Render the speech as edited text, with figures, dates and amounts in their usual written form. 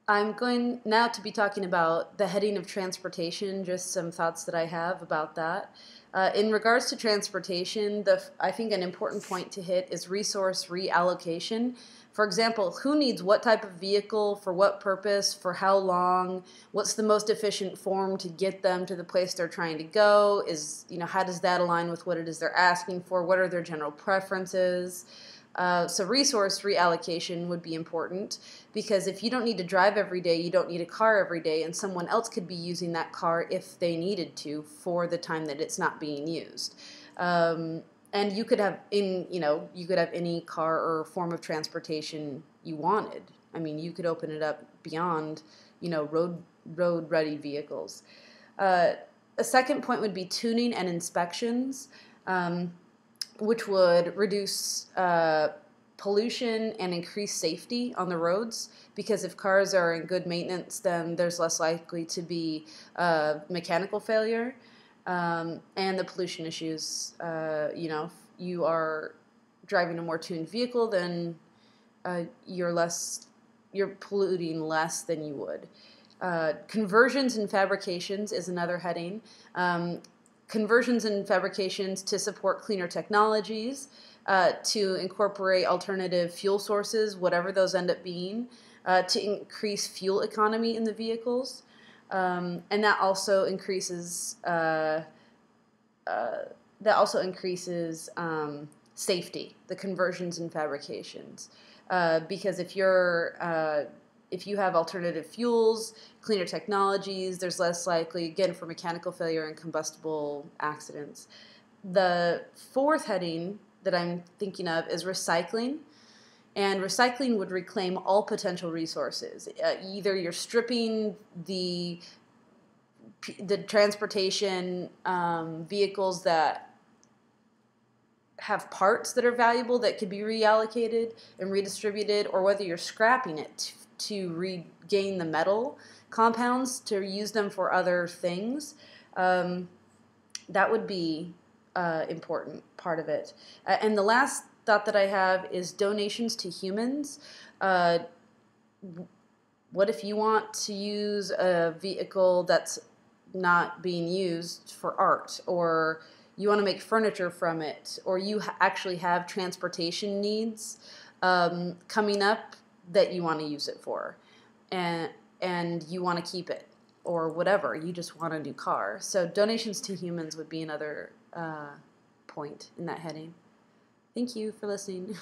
I'm going now to be talking about the heading of transportation, just some thoughts that I have about that. In regards to transportation, I think an important point to hit is resource reallocation. For example, who needs what type of vehicle, for what purpose, for how long, what's the most efficient form to get them to the place they're trying to go, how does that align with what it is they're asking for, what are their general preferences? So resource reallocation would be important because if you don't need to drive every day, you don't need a car every day, and someone else could be using that car if they needed to for the time that it's not being used. And you could have you could have any car or form of transportation you wanted. I mean, you could open it up beyond, road ready vehicles. Uh, a second point would be tuning and inspections. Which would reduce pollution and increase safety on the roads. Because if cars are in good maintenance, then there's less likely to be mechanical failure and the pollution issues. If you are driving a more tuned vehicle, then you're polluting less than you would. Conversions and fabrications is another heading. Conversions and fabrications to support cleaner technologies, to incorporate alternative fuel sources, whatever those end up being, to increase fuel economy in the vehicles, and that also increases safety. The conversions and fabrications, because if you have alternative fuels, cleaner technologies, there's less likely, again, for mechanical failure and combustible accidents. The fourth heading that I'm thinking of is recycling. And recycling would reclaim all potential resources. Either you're stripping the transportation vehicles that have parts that are valuable that could be reallocated and redistributed, or whether you're scrapping it to regain the metal compounds to use them for other things. That would be important part of it. And the last thought that I have is donations to humans. What if you want to use a vehicle that's not being used for art, or you want to make furniture from it, or you actually have transportation needs coming up that you want to use it for, and you want to keep it, or whatever, you just want a new car. So donations to humans would be another point in that heading. Thank you for listening.